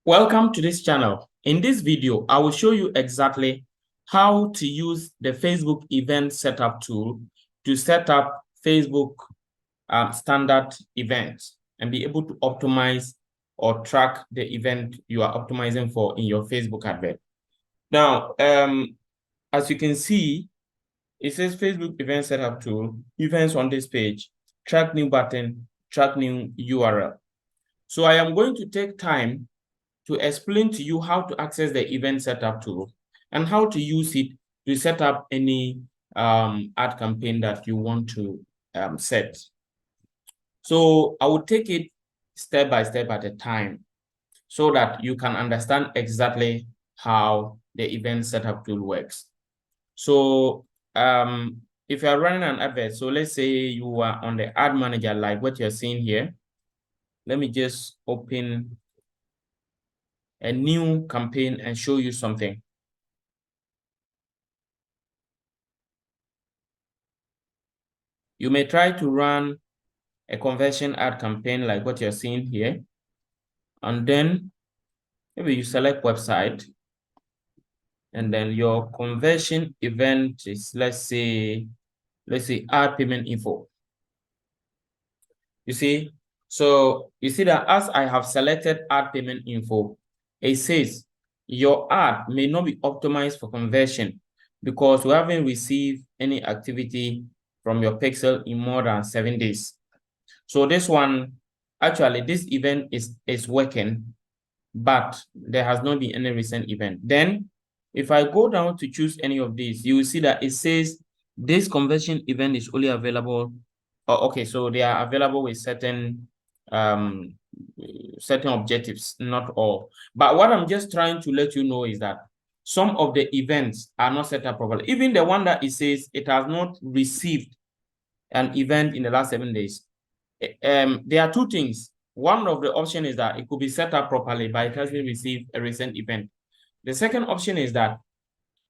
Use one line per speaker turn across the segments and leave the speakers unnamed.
Welcome to this channel. In this video, I will show you exactly how to use the Facebook event setup tool to set up Facebook standard events and be able to optimize or track the event you are optimizing for in your Facebook advert. Now, as you can see, it says Facebook event setup tool, events on this page, track new button, track new URL. So I am going to take time to explain to you how to access the event setup tool and how to use it to set up any ad campaign that you want to set. So I will take it step by step at a time so that you can understand exactly how the event setup tool works. So if you are running an advert, so let's say you are on the ad manager like what you're seeing here. Let me just open a new campaign and show you something. You may try to run a conversion ad campaign like what you're seeing here. And then maybe you select website. And then your conversion event is, let's say ad payment info. You see? So you see that as I have selected ad payment info, it says your ad may not be optimized for conversion because we haven't received any activity from your pixel in more than 7 days. So this one, actually, this event is working, but there has not been any recent event. Then, if I go down to choose any of these, you will see that it says this conversion event is only available. Oh, okay, so they are available with certain objectives, not all. But what I'm just trying to let you know is that some of the events are not set up properly. Even the one that it says it has not received an event in the last 7 days. There are two things. One of the option is that it could be set up properly, but it hasn't received a recent event. The second option is that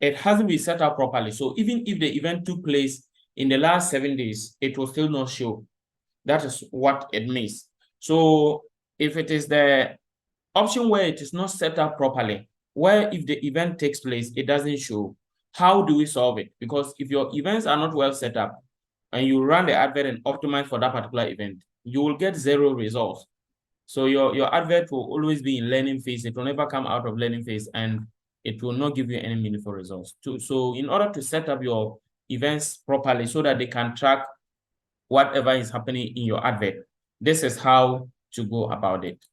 it hasn't been set up properly. So even if the event took place in the last 7 days, it will still not show. That is what it means. So if it is the option where it is not set up properly, where if the event takes place, it doesn't show, how do we solve it? Because if your events are not well set up and you run the advert and optimize for that particular event, you will get 0 results. So your advert will always be in learning phase. It will never come out of learning phase and it will not give you any meaningful results. So in order to set up your events properly so that they can track whatever is happening in your advert, this is how to go about it.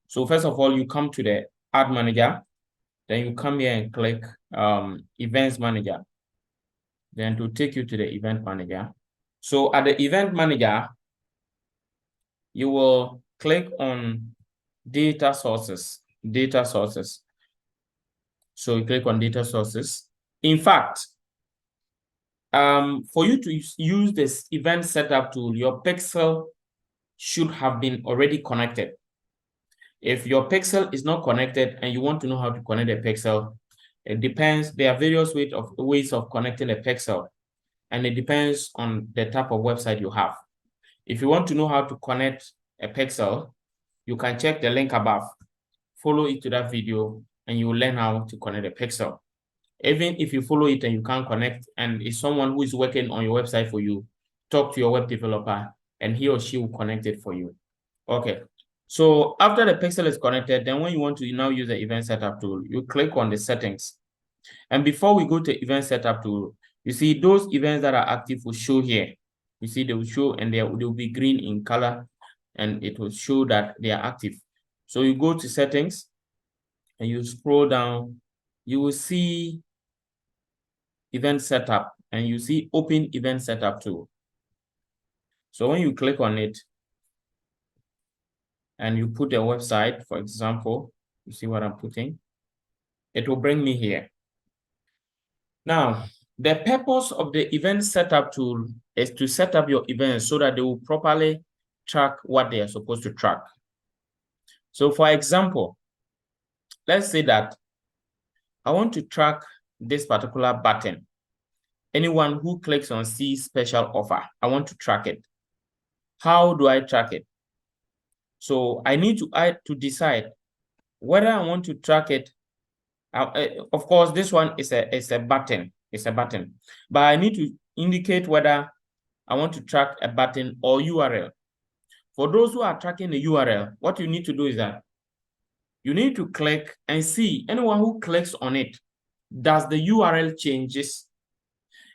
So first of all, you come to the ad manager, then you come here and click events manager, then to take you to the event manager. So at the event manager, you will click on data sources. So you click on data sources. In fact, for you to use this event setup tool, your pixel should have been already connected. If your pixel is not connected and you want to know how to connect a pixel, it depends. There are various ways of connecting a pixel, and it depends on the type of website you have. If you want to know how to connect a pixel, you can check the link above, follow it to that video, and you will learn how to connect a pixel. Even if you follow it and you can't connect, and it's someone who is working on your website for you, talk to your web developer, and he or she will connect it for you. Okay. So after the pixel is connected, then when you want to now use the event setup tool, you click on the settings. And before we go to event setup tool, you see those events that are active will show here. You see they will show and they will be green in color and it will show that they are active. So you go to settings and you scroll down, you will see event setup and you see open event setup tool. So when you click on it, and you put a website, for example, you see what I'm putting, it will bring me here. Now, the purpose of the event setup tool is to set up your events so that they will properly track what they are supposed to track. So for example, let's say that I want to track this particular button. Anyone who clicks on see special offer, I want to track it. How do I track it? So I need to decide whether I want to track it. Of course, this one is a button. It's a button, but I need to indicate whether I want to track a button or URL. For those who are tracking the URL, what you need to do is that you need to click and see anyone who clicks on it. Does the URL changes?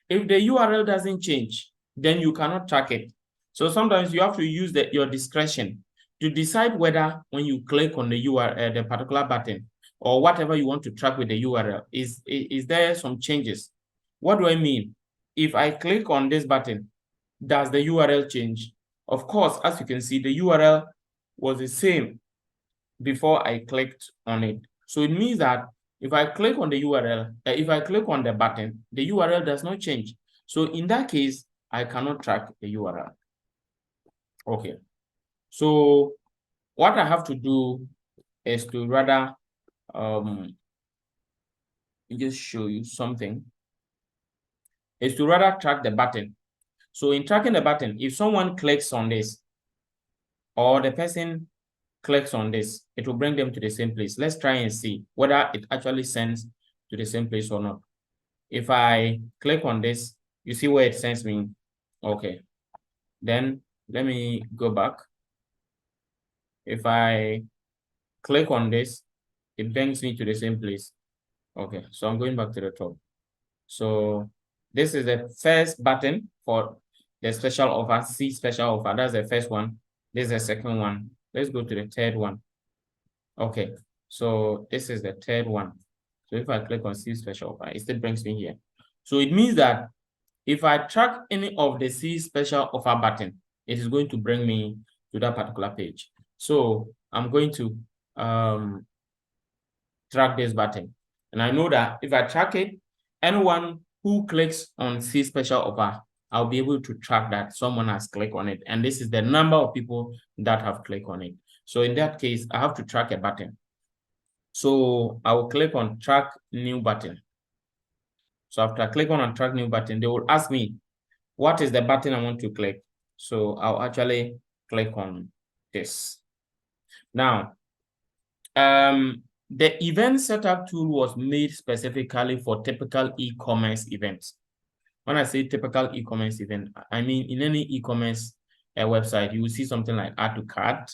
If the URL doesn't change, then you cannot track it. So sometimes you have to use your discretion to decide whether when you click on the URL, the particular button, or whatever you want to track with the URL, is there some changes? What do I mean? If I click on this button, does the URL change? Of course, as you can see, the URL was the same before I clicked on it. So it means that if I click on the URL, if I click on the button, the URL does not change. So in that case, I cannot track the URL. Okay. So what I have to do is to rather just show you something, is to rather track the button. So in tracking the button, if someone clicks on this or the person clicks on this, it will bring them to the same place. Let's try and see whether it actually sends to the same place or not. If I click on this, you see where it sends me. Okay. Then let me go back. If I click on this, it brings me to the same place. Okay, so I'm going back to the top. So this is the first button for the special offer, see special offer. That's the first one. This is the second one. Let's go to the third one. Okay, so this is the third one. So if I click on see special offer, it still brings me here. So it means that if I track any of the see special offer button, it is going to bring me to that particular page. So I'm going to track this button. And I know that if I track it, anyone who clicks on see special offer, I'll be able to track that someone has clicked on it. And this is the number of people that have clicked on it. So in that case, I have to track a button. So I will click on track new button. So after I click on track new button, they will ask me, what is the button I want to click? So I'll actually click on this. Now, the event setup tool was made specifically for typical e-commerce events. When I say typical e-commerce event, I mean in any e-commerce website, you will see something like add to cart,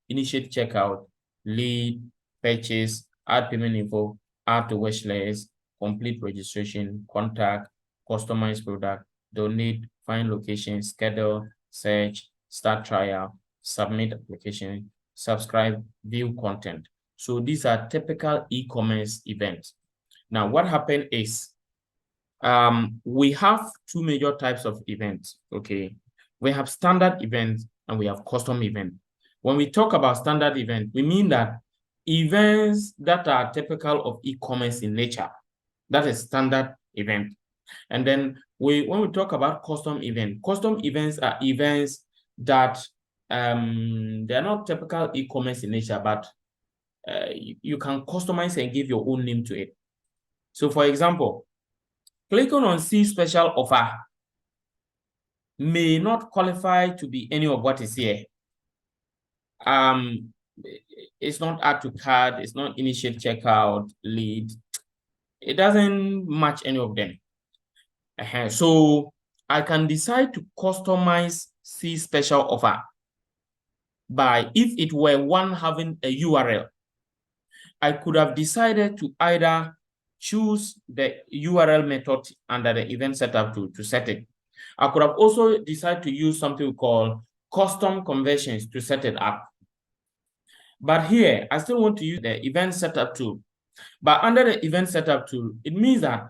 initiate checkout, lead, purchase, add payment info, add to wish list, complete registration, contact, customize product, donate, find location, schedule, search, start trial, submit application, subscribe, view content. So these are typical e-commerce events. Now, what happened is we have two major types of events, okay? We have standard events and we have custom events. When we talk about standard event, we mean that events that are typical of e-commerce in nature, that is standard event. And then when we talk about custom events are events that they're not typical e-commerce in nature, but you can customize and give your own name to it. So for example, clicking on see special offer may not qualify to be any of what is here. It's not add to cart, it's not initiate checkout, lead. It doesn't match any of them. So I can decide to customize see special offer by, if it were one having a URL, I could have decided to either choose the URL method under the event setup to set it. I could have also decided to use something we call custom conversions to set it up. But here, I still want to use the event setup tool. But under the event setup tool, it means that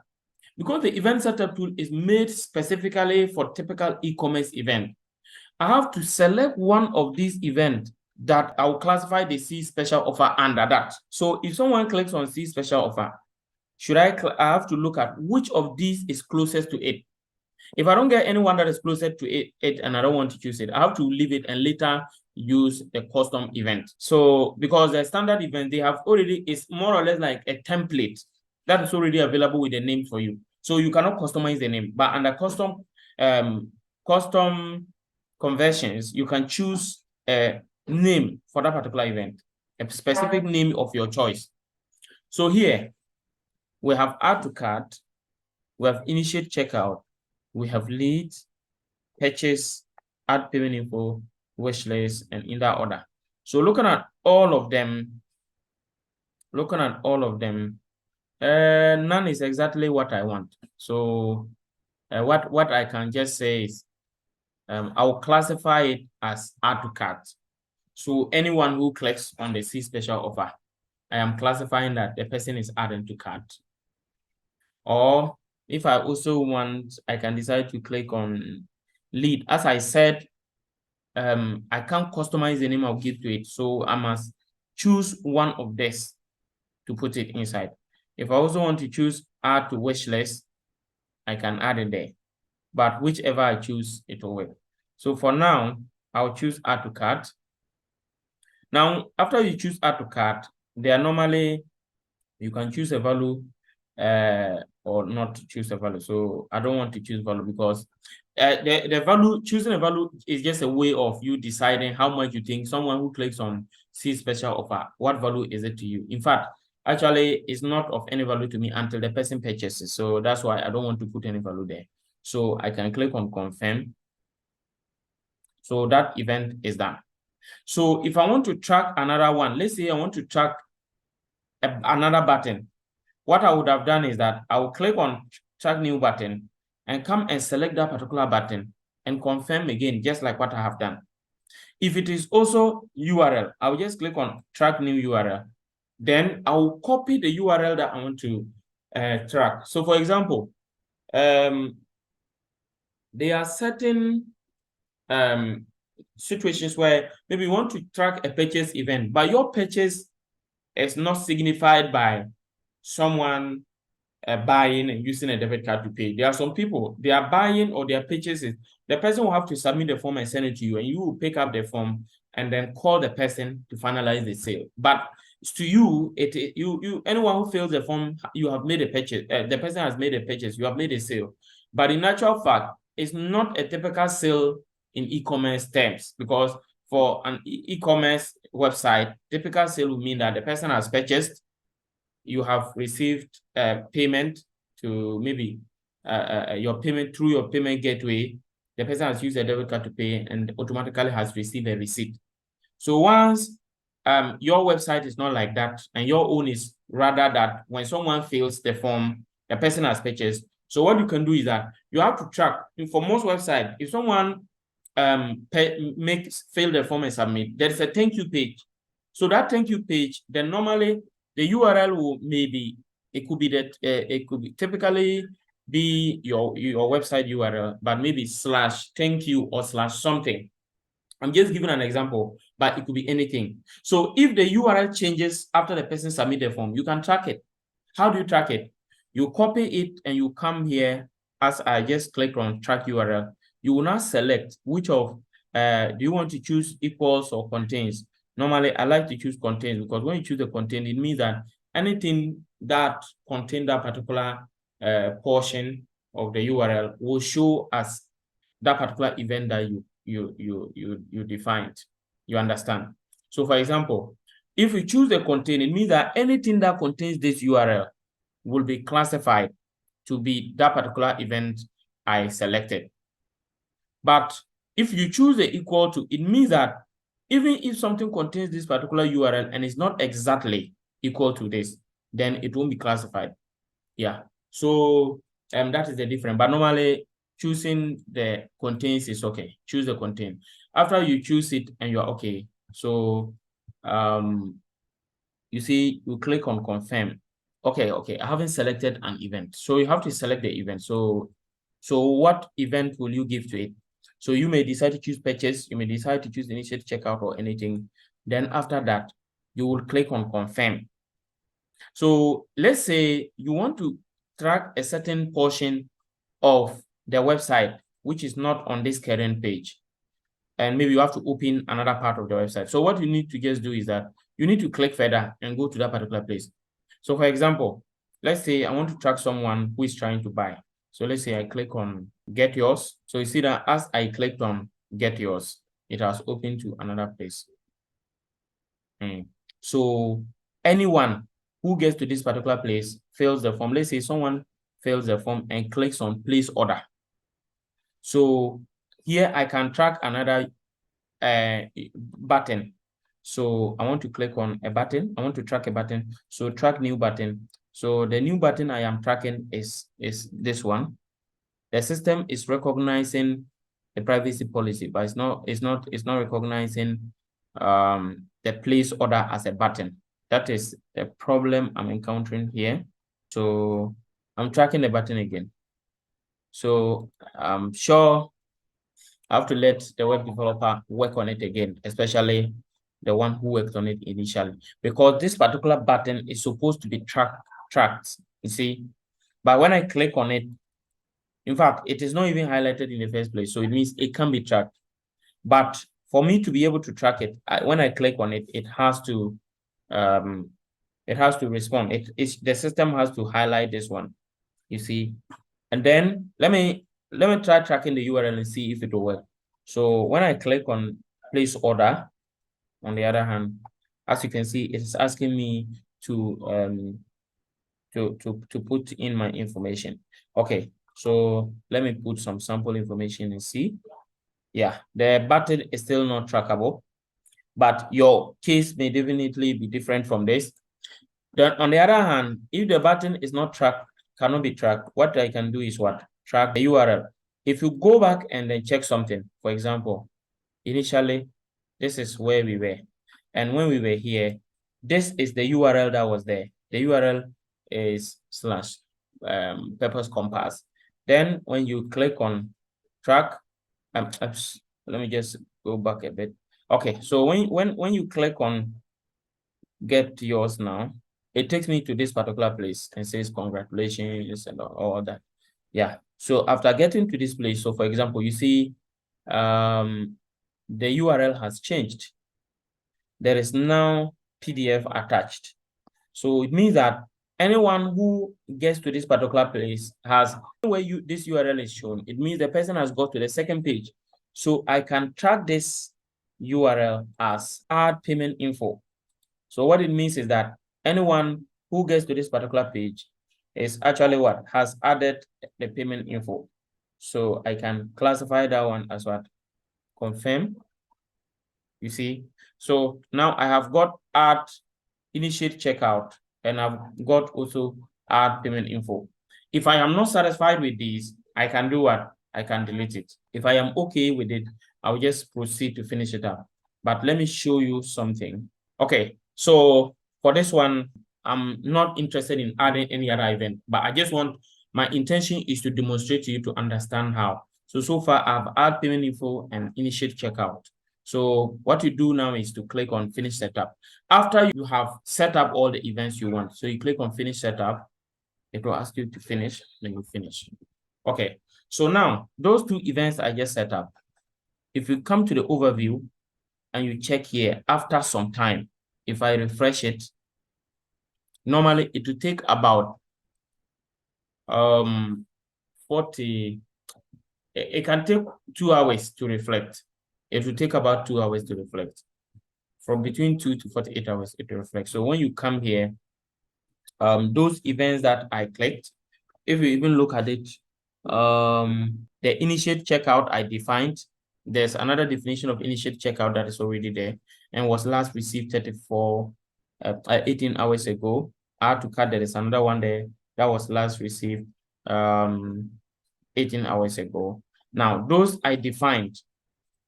because the event setup tool is made specifically for typical e-commerce event, I have to select one of these events that I will classify the see special offer under that. So if someone clicks on see special offer, I have to look at which of these is closest to it. If I don't get anyone that is closer to it and I don't want to choose it, I have to leave it and later use the custom event. So because the standard event, they have already, is more or less like a template that is already available with a name for you. So you cannot customize the name, but under custom conversions, you can choose a name for that particular event, a specific name of your choice. So here we have add to cart, we have initiate checkout, we have lead, purchase, add payment info, wish list, and in that order. So looking at all of them, none is exactly what I want. So what I can just say is I will classify it as add to cart. So anyone who clicks on the see special offer, I am classifying that the person is adding to cart. Or if I also want, I can decide to click on lead. As I said, I can't customize the name I'll give to it. So I must choose one of this to put it inside. If I also want to choose add to wish list, I can add it there. But whichever I choose, it will work. So for now, I'll choose add to cart. Now, after you choose add to cart, there are normally, you can choose a value or not choose a value. So I don't want to choose value because the value, choosing a value is just a way of you deciding how much you think someone who clicks on see special offer, what value is it to you? In fact, actually, it's not of any value to me until the person purchases. So that's why I don't want to put any value there. So I can click on confirm. So that event is done. So if I want to track another one, let's say I want to track another button, what I would have done is that I will click on track new button and come and select that particular button and confirm again, just like what I have done. If it is also URL, I'll just click on track new URL. Then I will copy the URL that I want to track. So for example, there are certain situations where maybe you want to track a purchase event, but your purchase is not signified by someone buying and using a debit card to pay. There are some people, they are buying or their purchases. The person will have to submit the form and send it to you, and you will pick up the form and then call the person to finalize the sale. But to you, anyone who fills the form, you have made a purchase. The person has made a purchase. You have made a sale. But in actual fact, it's not a typical sale in e-commerce terms, because for an e-commerce website, typical sale would mean that the person has purchased, you have received payment to maybe your payment through your payment gateway. The person has used a debit card to pay and automatically has received a receipt. So once your website is not like that, and your own is rather that when someone fills the form, the person has purchased. So what you can do is that you have to track. For most websites, if someone fill the form and submit, there is a thank you page. So that thank you page, then normally the URL will maybe, it could be that it could be typically be your website URL, but maybe /thank you or /something. I'm just giving an example, but it could be anything. So if the URL changes after the person submit the form, you can track it. How do you track it? You copy it and you come here, as I just click on track URL. You will now select which of, do you want to choose equals or contains? Normally, I like to choose contains, because when you choose the contain, it means that anything that contains that particular portion of the URL will show as that particular event that you defined. You understand? So for example, if you choose the contain, it means that anything that contains this URL will be classified to be that particular event I selected. But if you choose the equal to, it means that even if something contains this particular URL and is not exactly equal to this, then it won't be classified. Yeah. So that is the difference. But normally choosing the contains is okay. Choose the contain. After you choose it and you're okay. So you see, you click on confirm. Okay, I haven't selected an event. So you have to select the event. So what event will you give to it? So you may decide to choose purchase, you may decide to choose initiate checkout or anything. Then after that, you will click on confirm. So let's say you want to track a certain portion of the website, which is not on this current page. And maybe you have to open another part of the website. So what you need to just do is that you need to click further and go to that particular place. So for example, let's say I want to track someone who is trying to buy. So let's say I click on get yours. So you see that as I clicked on get yours, it has opened to another place. So anyone who gets to this particular place fills the form. Let's say someone fills the form and clicks on place order. So here I can track another button. So I want to click on a button. I want to track a button. So track new button. So the new button I am tracking is this one. The system is recognizing the privacy policy, but it's not recognizing the place order as a button. That is the problem I'm encountering here. So I'm tracking the button again. So I'm sure I have to let the web developer work on it again, especially the one who worked on it initially, because this particular button is supposed to be tracked, you see. But when I click on it, in fact, it is not even highlighted in the first place, so it means it can be tracked. But for me to be able to track it, when I click on it, it has to respond. The system has to highlight this one, you see. And then let me try tracking the URL and see if it will work. So when I click on place order, on the other hand, as you can see, it is asking me to put in my information. Okay, so let me put some sample information and see. Yeah, the button is still not trackable, but your case may definitely be different from this. Then on the other hand, if the button is not tracked, cannot be tracked, what I can do is what? Track the URL. If you go back and then check something, for example, initially, this is where we were. And when we were here, this is the URL that was there. The URL is / Peppers Compass. Then when you click on track, let me just go back a bit. Okay, so when you click on get yours now, it takes me to this particular place and says congratulations and all that. Yeah. So after getting to this place, so for example, you see the URL has changed. There is now PDF attached. So it means that anyone who gets to this particular place has where this URL is shown, it means the person has got to the second page. So I can track this URL as add payment info. So what it means is that anyone who gets to this particular page is actually what has added the payment info. So I can classify that one as what? Confirm. You see? So now I have got add initiate checkout and I've got also add payment info. If I am not satisfied with these, I can do what? I can delete it. If I am okay with it, I'll just proceed to finish it up. But let me show you something. Okay, so for this one, I'm not interested in adding any other event, but I just want, my intention is to demonstrate to you to understand how. So far I've add payment info and initiate checkout. So what you do now is to click on finish setup. After you have set up all the events you want, so you click on finish setup, it will ask you to finish, then you finish. Okay, so now those two events I just set up. If you come to the overview and you check here, after some time, if I refresh it, normally it will take about 40, it can take 2 hours to reflect. It will take about 2 hours to reflect. From between 2 to 48 hours, it will reflect. So when you come here, those events that I clicked, if you even look at it, the initiate checkout I defined, there's another definition of initiate checkout that is already there and was last received 18 hours ago. I had to cut, there is another one there that was last received 18 hours ago. Now, those I defined,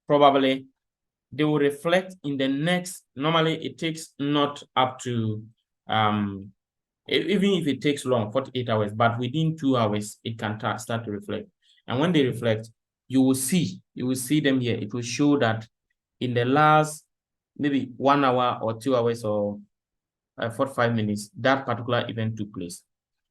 probably they will reflect in the next, normally it takes not up to, even if it takes long, 48 hours, but within 2 hours, it can start to reflect. And when they reflect, you will see them here. It will show that in the last maybe 1 hour or 2 hours or 45 minutes, that particular event took place.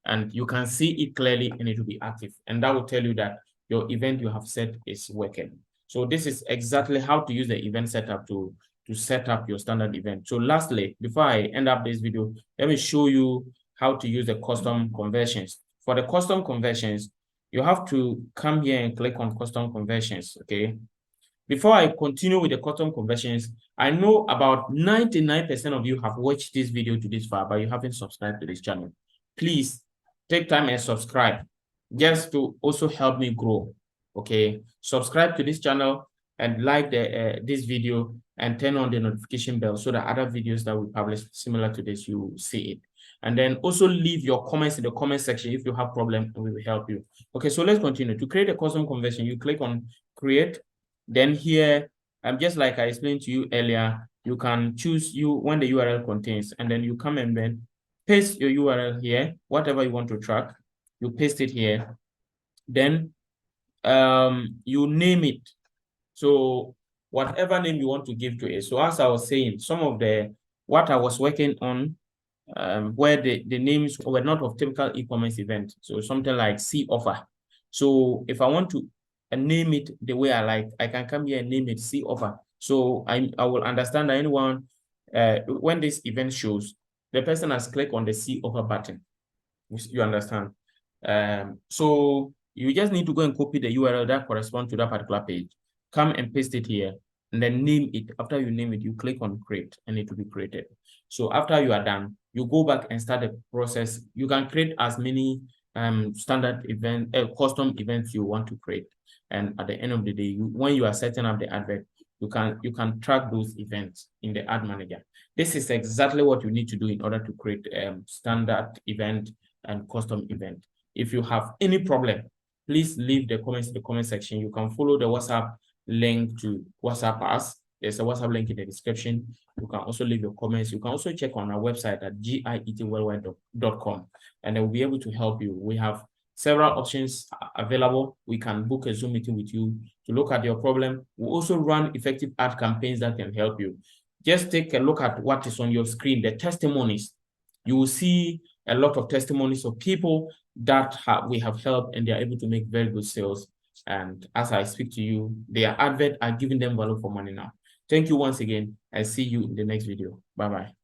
And you can see it clearly and it will be active. And that will tell you that your event you have set is working. So this is exactly how to use the event setup to set up your standard event. So lastly, before I end up this video, let me show you how to use the custom conversions. For the custom conversions, you have to come here and click on custom conversions, okay? Before I continue with the custom conversions, I know about 99% of you have watched this video to this far, but you haven't subscribed to this channel. Please take time and subscribe just to also help me grow. Okay, subscribe to this channel and like this video and turn on the notification bell so that other videos that we publish similar to this, you see it. And then also leave your comments in the comment section if you have problem, and we will help you. Okay, so let's continue. To create a custom conversion, you click on create. Then here, just like I explained to you earlier, you can choose when the URL contains, and then you come and then paste your URL here, whatever you want to track, you paste it here. Then you name it. So whatever name you want to give to it. So as I was saying, some of what I was working on, where the names were not of typical e-commerce event. So something like C offer. So if I want to name it the way I like, I can come here and name it C offer. So I will understand that anyone, when this event shows, the person has clicked on the C offer button. You understand? So you just need to go and copy the URL that corresponds to that particular page. Come and paste it here, and then name it. After you name it, you click on create, and it will be created. So after you are done, you go back and start the process. You can create as many standard custom events you want to create. And at the end of the day, when you are setting up the advert, you can track those events in the ad manager. This is exactly what you need to do in order to create standard event and custom event. If you have any problem, please leave the comments in the comment section. You can follow the WhatsApp link to WhatsApp us. There's a WhatsApp link in the description. You can also leave your comments. You can also check on our website at gietworldwide.com, and we'll be able to help you. We have several options available. We can book a Zoom meeting with you to look at your problem. We also run effective ad campaigns that can help you. Just take a look at what is on your screen, the testimonies. You will see a lot of testimonies of people that we have helped, and they are able to make very good sales. And as I speak to you, their advert are giving them value for money now. Thank you once again. I'll see you in the next video. Bye-bye.